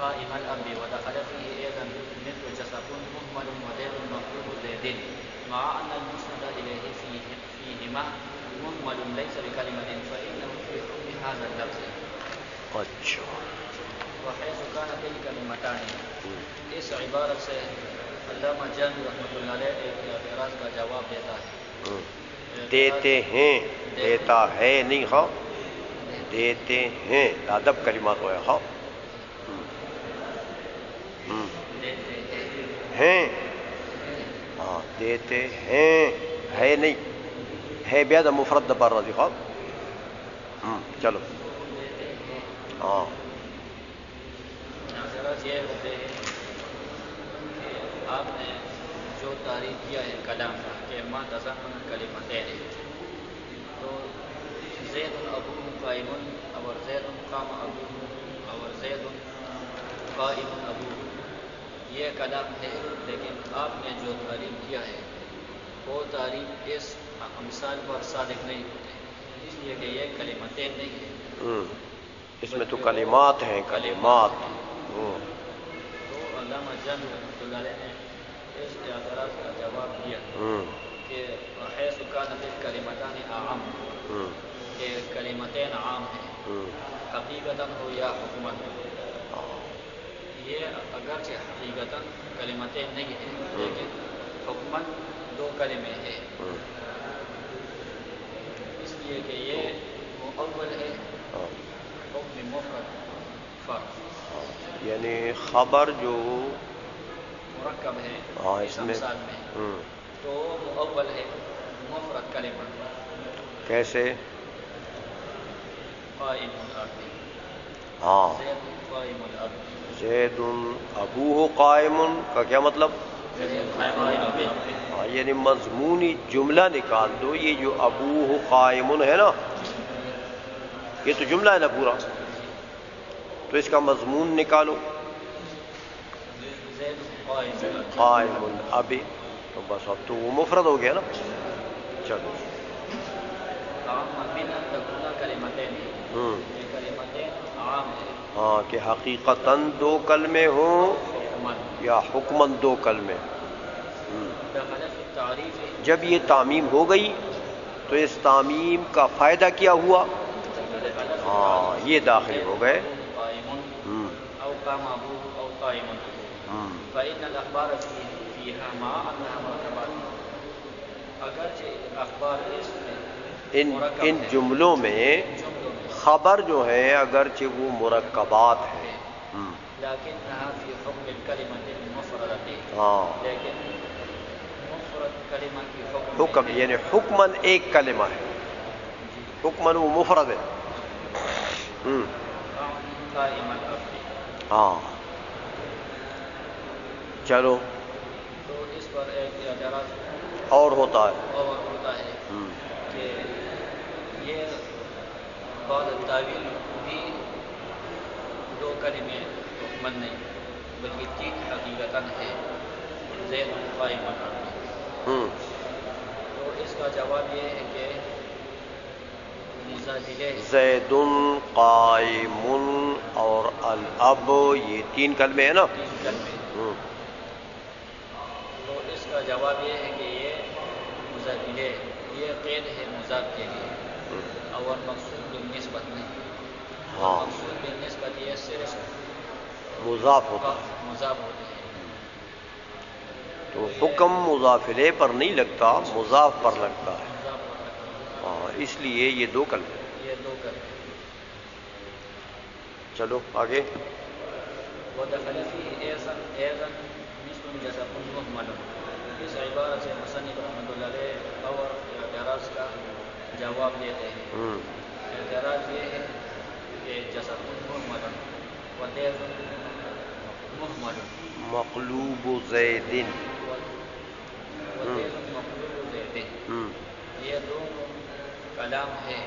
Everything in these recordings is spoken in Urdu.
قائم الأب ودخل فيه أيضا مثل جسد مهمل وزيد مقلوب زيد مع أن المسند إليه فيهما مهمل ليس بكلمة فإنه في حكم هذا اللفظ. اچھا وحيث كانت الكلمتان اس عبارت سے علامہ جامی رحمۃ اللہ علیہ ایک اعتراض کا جواب دیتا ہے. دیتے ہیں، دیتا ہے نہیں، ہاں دیتے ہیں ادب کلمات ہوا ہاں دیتے ہیں، ہاں دیتے ہیں ہے نہیں، ہے بیاد مفرد بر رضی خواب. چلو ہاں اعتراض یہ ہوتے ہیں کہ آپ نے جو تعریف کیا ہے کلام کا کہ ما تضمن کلمتین، تو زید ابوہ قائم اور زید قام ابوہ اور زید قائم ابوہ، یہ کلام ہے. لیکن آپ نے جو تعریف کیا ہے وہ تعریف اس امثال پر صادق نہیں ہوتے، اس لیے کہ یہ کلمتین نہیں ہے. اس میں تو کلمات ہیں، کلمات. تو علامہ جامی رحمۃ اللہ علیہ نے اس اعتراض کا جواب دیا کہ حیث کانت الکلمتان اعم، کہ کلمتین عام ہیں حقیقتاً ہو یا حکمت. یہ اگرچہ حقیقتاً کلمتین نہیں ہیں لیکن حکمت دو کلمے ہیں، اس لیے کہ یہ مؤول ہے حکم مفرد فرد، یعنی خبر جو مرکب ہے اس میں امثال میں، تو مؤول ہے مفرد کلمہ. کیسے؟ قائم الاب، ہاں زید قائم الاب، زید ابوہ قائم کا کیا مطلب؟ یعنی مضمونی جملہ نکال دو. یہ جو ابوہ قائم ہے نا، یہ تو جملہ ہے نا پورا، تو اس کا مضمون نکالو. قائم الاب، تو بس اب تو وہ مفرد ہو گیا نا. چلو ہاں کہ حقیقتاً دو کلمے ہوں یا حکماً دو کلمے. جب یہ تعمیم ہو گئی تو اس تعمیم کا فائدہ کیا ہوا؟ ہاں یہ داخل ہو گئے. فإن الأخبار فيها مع أنها مركبات، اگرچہ اخبار ان جملوں میں خبر جو ہے اگرچہ وہ مرکبات ہیں، لكنها في حكم الكلمة المفردة، ہاں لیکن مفرد کلمہ کی حکم یعنی حکماً ایک کلمہ ہے، حکماً وہ مفرد ہے. قائم الاب. ہاں چلو تو اس پر ایک اعتراض اور ہوتا ہے کہ یہ بعض تعویل بھی دو کلمے حکمن نہیں بلکہ تین حقیقتاً ہے، زید قائم الاب. تو اس کا جواب یہ ہے کہ مزادلے زید قائم اور الاب یہ تین کلمے ہیں نا. تین کلمے، تو اس کا جواب یہ ہے کہ یہ مزادلے، یہ قید ہے مضاف کے لیے اور مقصود بالنسبت نہیں. ہاں مقصود بالنسبت یہ صرف مضاف ہوتا ہے، مضاف ہوتے ہیں. تو حکم مضاف الیہ پر نہیں لگتا، مضاف پر لگتا ہے. ہاں اس لیے یہ دو کلمے. یہ دو کلمے. چلو آگے. ودخل فيه أيضا مثل جزاء مهمل، اس عبارت سے مصنف رحمۃ اللہ علیہ اور اعتراض کا جواب دیتے ہیں. اعتراض یہ ہے کہ جزاء مهمل ودیظ مهمل مقلوب زید ودیظ مقلوب زید، یہ دو کلام ہے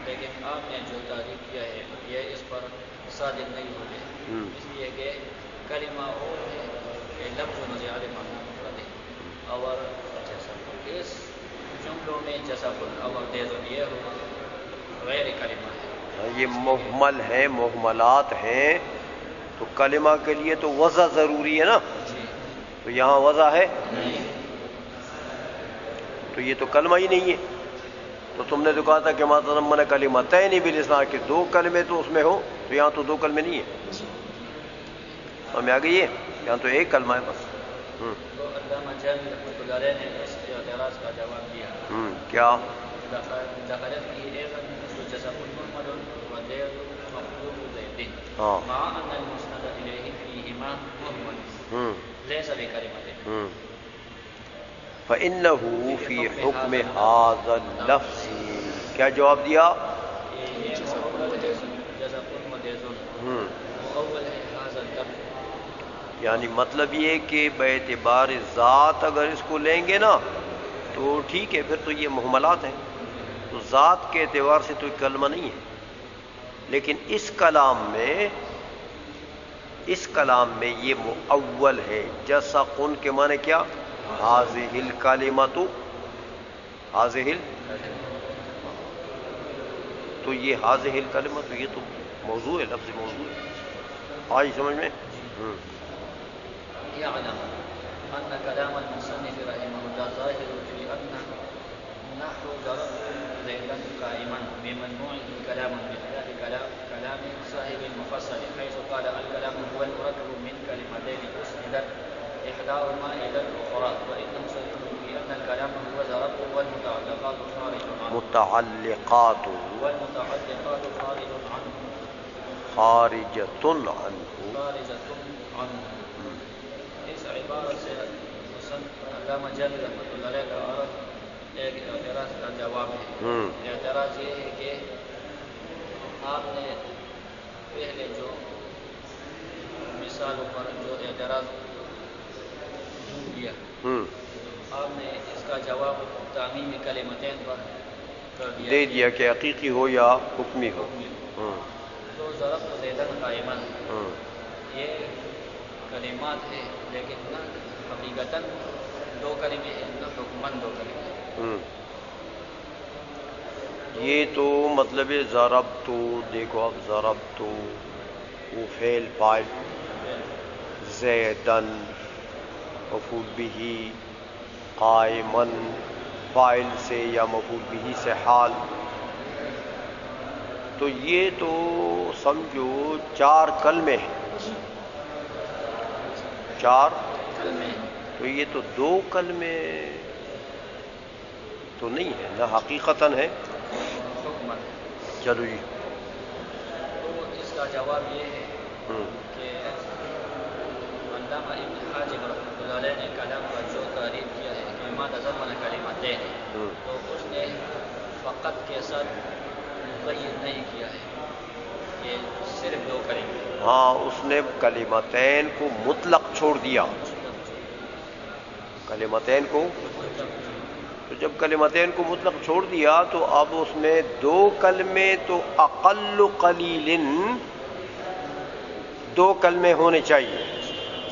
لیکن آپ نے جو تعریف کیا ہے یہ اس پر صادق نہیں ہوتے، اس لیے کہ کلمہ اور ہے کہ لفظ مزیاد مفرد ہے اور اس جملوں میں جسب اور دیزن یہ غیر کلمہ ہے. یہ محمل ہیں، محملات ہیں تو کلمہ کے لیے تو وضع ضروری ہے نا، جی تو یہاں وضع ہے نہیں تو یہ تو کلمہ ہی نہیں ہے. تو تم نے تو کہا تھا کہ ما تضمن کلمتین بالاسناد کہ دو کلمے تو اس میں ہو، تو یہاں تو دو کلمے نہیں ہیں. سمجھ آ گئی ہے؟ یہاں تو ایک کلمہ ہے بس. تو علامہ جامی رحمۃ اللہ علیہ نے اس اعتراض کا جواب دیا. کیا؟ دخلت فيه أيضا مثل جزاء محمد ودير مخلوق زيد مع أن المسند إليه فيهما مهمل ليس بكلمة. فإنه في حكم هذا اللفظ کیا جواب دیا؟ جزاء ودير مؤول ہے هذا اللفظ، یعنی مطلب یہ کہ باعتبار ذات اگر اس کو لیں گے نا تو ٹھیک ہے، پھر تو یہ محملات ہیں، تو ذات کے اعتبار سے تو کلمہ نہیں ہے. لیکن اس کلام میں یہ مؤول ہے. جسقن کے معنی کیا؟ حاذہ الکلمۃ، حاذہ تو یہ حاذہ الکلمۃ یہ تو موضوع ہے، لفظ موضوع ہے. آج سمجھ میں؟ يعلم أن كلام المصنف رحمه الله ظاهر في أن نحو ضربت زيدا قائما بمجموعه كلاما بخلاف كلام صاحب المفصل حيث قال الكلام هو المركب من كلمتين أسندت إحداهما إلى الأخرى، وإنه صريح في أن الكلام هو ضربت والمتعلقات خارج عنه خارجة عنه. اس عبارت سے علامہ جامی رحمۃ اللہ علیہ کا عرض ایک اعتراض کا جواب ہے. اعتراض یہ ہے کہ آپ نے پہلے جو مثالوں پر جو اعتراض دیا آپ نے اس کا جواب تعمیم کلمتین پر کر دیا، دے دیا کہ حقیقی ہو یا حکمی ہو. تو ضربت زیدن قائما یہ کلمات ہے لیکن نہ حقیقتاً دو کلمے ہیں، نہ حکماً دو کلمے ہیں. یہ تو مطلب ضربت، دیکھو اب ضربت وہ فعل فاعل، زیدن مفعول بہ، قائمن فاعل سے یا مفعول بہ سے حال. تو یہ تو سمجھو چار کلمے ہیں، چار تو یہ تو دو کلمے تو نہیں ہے، نہ حقیقتاً ہے. چلو جی. تو اس کا جواب یہ ہے کہ علامہ ابن حاجب رحمۃ اللہ علیہ نے کلام کا جو تعریف کیا ہے کہ ما تضمن کلمتین، تو اس نے فقط کے ساتھ مقید نہیں کیا ہے کہ صرف دو کلمے. ہاں اس نے کلمتین کو مطلق چھوڑ دیا، کلمتین کو. تو جب کلمتین کو مطلق چھوڑ دیا تو اب اس میں دو کلمے تو اقل قلیل دو کلمے ہونے چاہیے،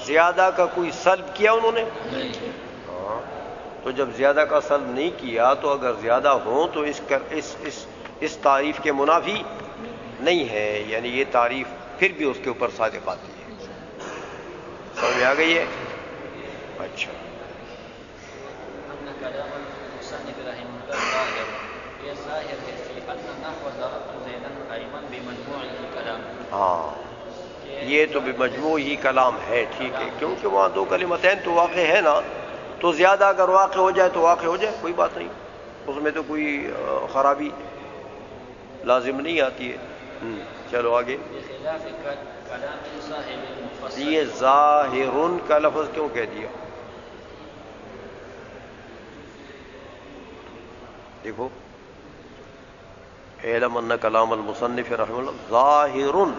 زیادہ کا کوئی سلب کیا انہوں نے؟ ہاں تو جب زیادہ کا سلب نہیں کیا تو اگر زیادہ ہوں تو اس تعریف کے منافی نہیں ہے، یعنی یہ تعریف پھر بھی اس کے اوپر صادق آتی ہے. سمجھ میں آ گئی ہے؟ اچھا. کلام المصنف رحمہ اللہ ظاہر، یہ ظاہر ہے کہ ان نحو ضربت زیدا قائما بمجموعہ کلام. ہاں یہ تو بمجموع ہی کلام ہے، ٹھیک ہے، کیونکہ وہاں دو کلمتین تو واقع ہے نا، تو زیادہ اگر واقع ہو جائے تو واقع ہو جائے، کوئی بات نہیں، اس میں تو کوئی خرابی لازم نہیں آتی ہے. چلو آگے. بخلاف کلام صاحب المفصل، یہ ظاہرن کا لفظ کیوں کہہ دیا؟ دیکھو اعلم ان کلام المصنف رحمہ اللہ ظاہرن،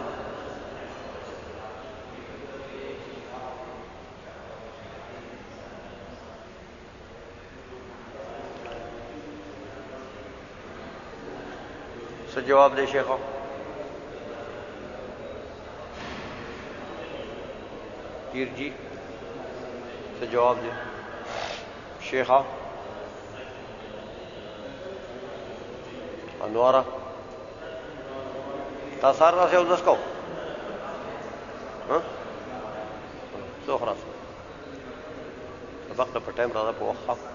سے جواب دے شیخہ. پیر جی سے جواب دے شیخہ. انوارہ تاثار سے ادس کو ہاں سو خلاص وقت پر ٹائم راضا پہ وقف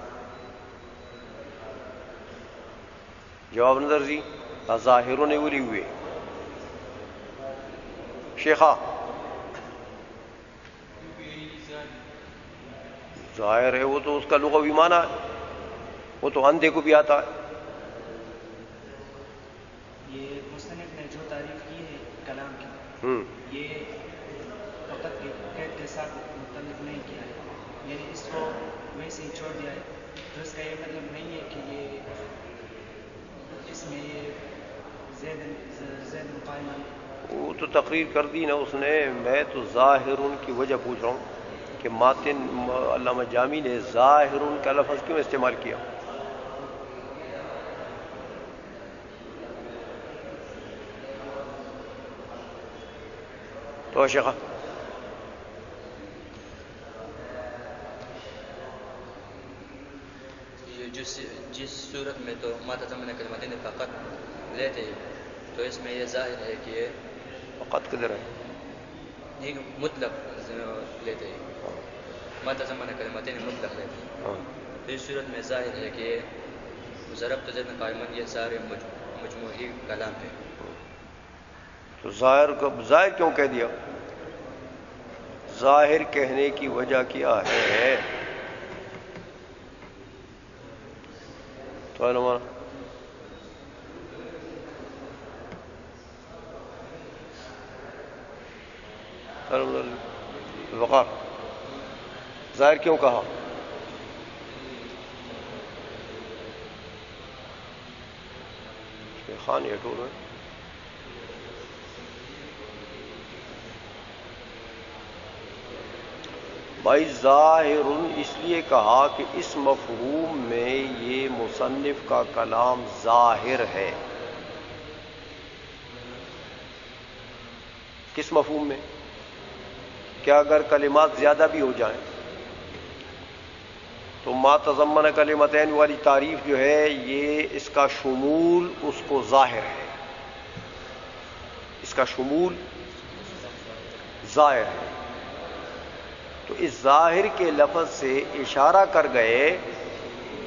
جواب نظر جی ظاہروں نے ولی ہوئے شیخا ظاہر ہے وہ تو اس کا لغوی معنی ہے وہ تو اندھے کو بھی آتا ہے یہ مصنف نے جو تعریف کی ہے کلام کی یہ وقت کے قید کے ساتھ متعلق نہیں کیا ہے یعنی اس کو ویسے ہی چھوڑ دیا ہے تو اس کا یہ مطلب نہیں ہے کہ یہ اس میں یہ زید قائمان وہ تو تقریر کر دی نا اس نے میں تو ظاہرون کی وجہ پوچھ رہا ہوں کہ ماتن علامہ جامی نے ظاہرون کا لفظ کیوں استعمال کیا تو شیخہ جس صورت میں تو ما تضمن کلمتین فقط لیتے تو اس میں یہ ظاہر ہے کہ یہ فقط کدھر ہے یہ مطلق لیتے ہیں ما تضمن کلمتین مطلق لیتے ہیں تو اس صورت میں ظاہر ہے کہ ضربت زید قائمن یہ سارے مجموعی کلام ہے تو ظاہر کیوں کہہ دیا ظاہر کہنے کی وجہ کیا ہے تو علماء وقار ظاہر کیوں کہا خان یہ ٹور ہے بھائی ظاہر اس لیے کہا کہ اس مفہوم میں یہ مصنف کا کلام ظاہر ہے کس مفہوم میں کہ اگر کلمات زیادہ بھی ہو جائیں تو ما تضمن کلمتین والی تعریف جو ہے یہ اس کا شمول اس کو ظاہر ہے اس کا شمول ظاہر ہے تو اس ظاہر کے لفظ سے اشارہ کر گئے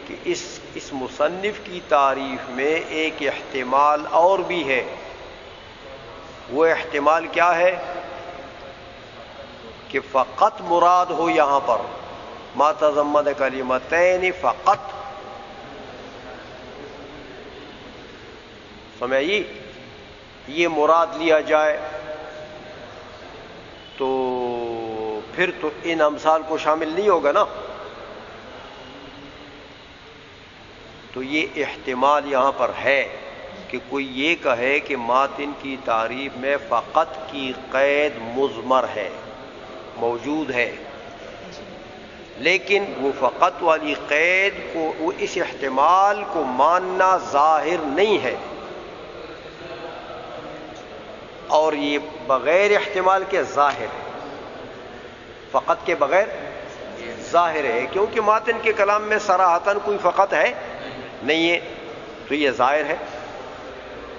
کہ اس مصنف کی تعریف میں ایک احتمال اور بھی ہے وہ احتمال کیا ہے کہ فقط مراد ہو یہاں پر ما تضمن کلمتین فقط سمجھئے یہ مراد لیا جائے تو پھر تو ان امثال کو شامل نہیں ہوگا نا تو یہ احتمال یہاں پر ہے کہ کوئی یہ کہے کہ ماتن کی تعریف میں فقط کی قید مضمر ہے موجود ہے لیکن وہ فقط والی قید کو وہ اس احتمال کو ماننا ظاہر نہیں ہے اور یہ بغیر احتمال کے ظاہر ہے فقط کے بغیر ظاہر ہے کیونکہ ماتن کے کلام میں صراحتاً کوئی فقط ہے نہیں ہے تو یہ ظاہر ہے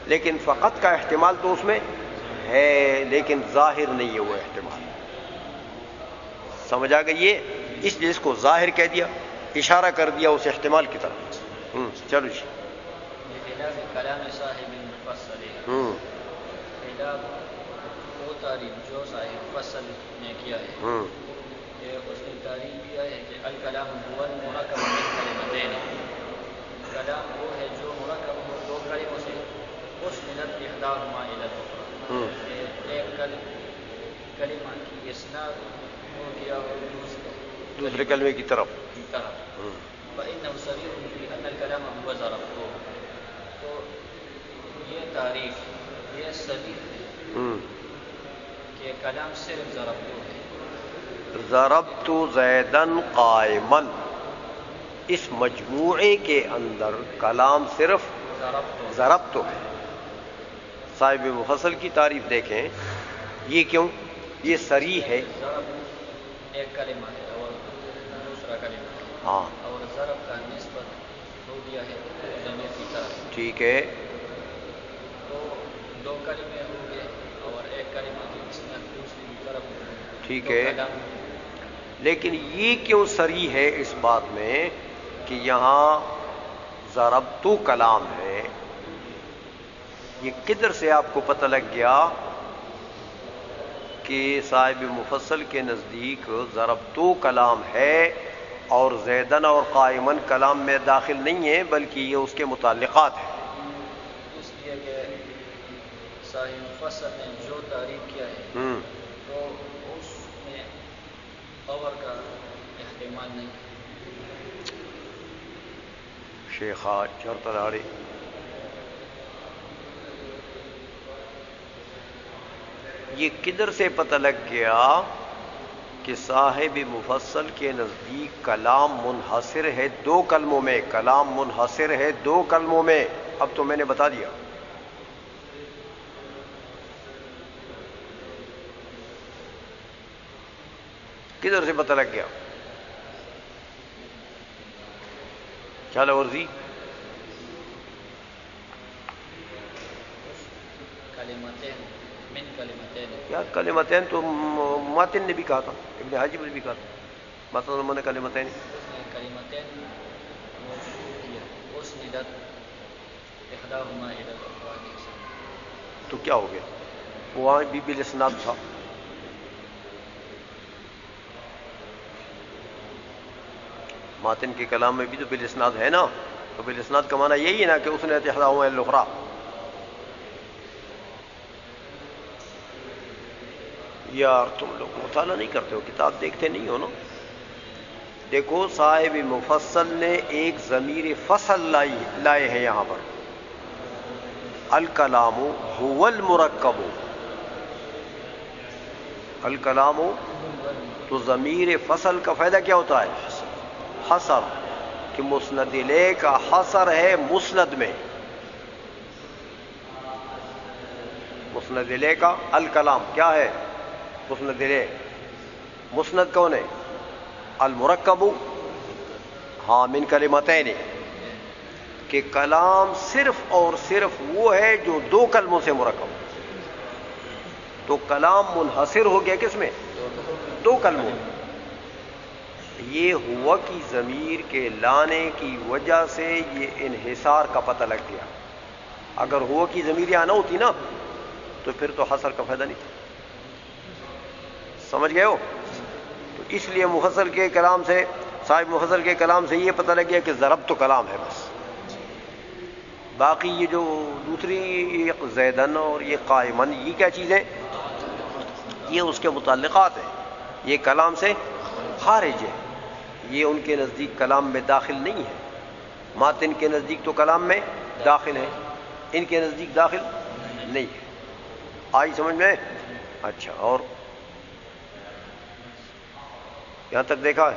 لیکن فقط کا احتمال تو اس میں ہے لیکن ظاہر نہیں ہے وہ احتمال سمجھ آ گئی یہ اس لیے اس کو ظاہر کہہ دیا اشارہ کر دیا اس احتمال کی طرف چلو جی کلام صاحب مفصل وہ تعریف جو صاحب مفصل نے کیا ہے کہ اس نے تعریف کیا ہے کہ الکلام هو المرکب من کلمتین کلام وہ ہے جو مرکب ہو دو کلموں سے اسندت احداہما الی الاخری ایک کلمہ کی اسناد ہو گیا دوسرے کلمے کی طرف فإنه صریح فی ان الکلام هو ضربت تو یہ تعریف یہ صریح ہے کہ کلام صرف ضربت ہے ضربت زیدن قائما اس مجموعے کے اندر کلام صرف ضربت ہے صاحب مفصل کی تعریف دیکھیں یہ کیوں یہ صریح ہے ایک کلمہ ہے اور دوسرا کلمہ ہاں اور ضرب کا نسبت ہو گیا ہے ضمیر کی طرف ٹھیک ہے تو دو کلمے ہو گئے اور ایک کلمہ کی نسبت دوسری طرف ٹھیک تو ہے، کلام لیکن یہ کیوں صریح ہے اس بات میں کہ یہاں ضربتو کلام ہے؟ یہ کدھر سے آپ کو پتہ لگ گیا کہ صاحب مفصل کے نزدیک ضربتو کلام ہے اور زیدن اور قائمن کلام میں داخل نہیں ہے بلکہ یہ اس کے متعلقات ہیں؟ اس لیے کہ صاحب مفصل نے جو تعریف کیا ہے تو اس میں خبر کا احتمال نہیں ہے۔ شیخا چرتلاڑی یہ کدھر سے پتہ لگ گیا کہ صاحب مفصل کے نزدیک کلام منحصر ہے دو کلموں میں؟ کلام منحصر ہے دو کلموں میں، اب تو میں نے بتا دیا۔ کدھر سے پتہ لگ گیا؟ چلو ورزی کلمتین من کلمتین کیا کلمتین تو ماتن نے بھی کہا تھا، ابن حاجب نے بھی کہا تھا، مثلا من کلمتین۔ اس نے کلمتین موصول کیا اس ندت احداہما الی الاخرى، تو کیا ہو گیا؟ وہاں بھی بالاسناد تھا۔ ماتن کے کلام میں بھی تو بالاسناد ہے نا، تو بالاسناد کا معنی یہی ہے نا کہ اس نے احداہما الی الاخرى۔ یار تم لوگ مطالعہ نہیں کرتے ہو، کتاب دیکھتے نہیں ہو نا۔ دیکھو صاحب مفصل نے ایک ضمیر فصل لائے ہیں یہاں پر، الکلام هو المرکب، الکلام تو ضمیر فصل کا فائدہ کیا ہوتا ہے؟ حصر، کہ مسند الیہ کا حصر ہے مسند میں، مسند الیہ کا الکلام کیا ہے؟ مسند الیہ۔ مسند کون ہے؟ المرکب، ہاں من کلمتین، کہ کلام صرف اور صرف وہ ہے جو دو کلموں سے مرکب ہو۔ تو کلام منحصر ہو گیا کس میں؟ دو کلموں میں۔ یہ ہوا کی ضمیر کے لانے کی وجہ سے یہ انحصار کا پتہ لگ گیا۔ اگر ہوا کی ضمیر یہاں نہ ہوتی نا تو پھر تو حصر کا فائدہ نہیں تھا۔ سمجھ گئے ہو؟ تو اس لیے مفصل کے کلام سے، صاحب مفصل کے کلام سے یہ پتہ لگ گیا کہ ضرب تو کلام ہے بس۔ باقی یہ جو دوسری یہ زیدن اور یہ قائمن، یہ کیا چیزیں؟ یہ اس کے متعلقات ہیں، یہ کلام سے خارج ہے، یہ ان کے نزدیک کلام میں داخل نہیں ہے۔ ماتن کے نزدیک تو کلام میں داخل ہے، ان کے نزدیک داخل نہیں ہے۔ آئی سمجھ میں؟ اچھا، اور یہاں تک دیکھا ہے؟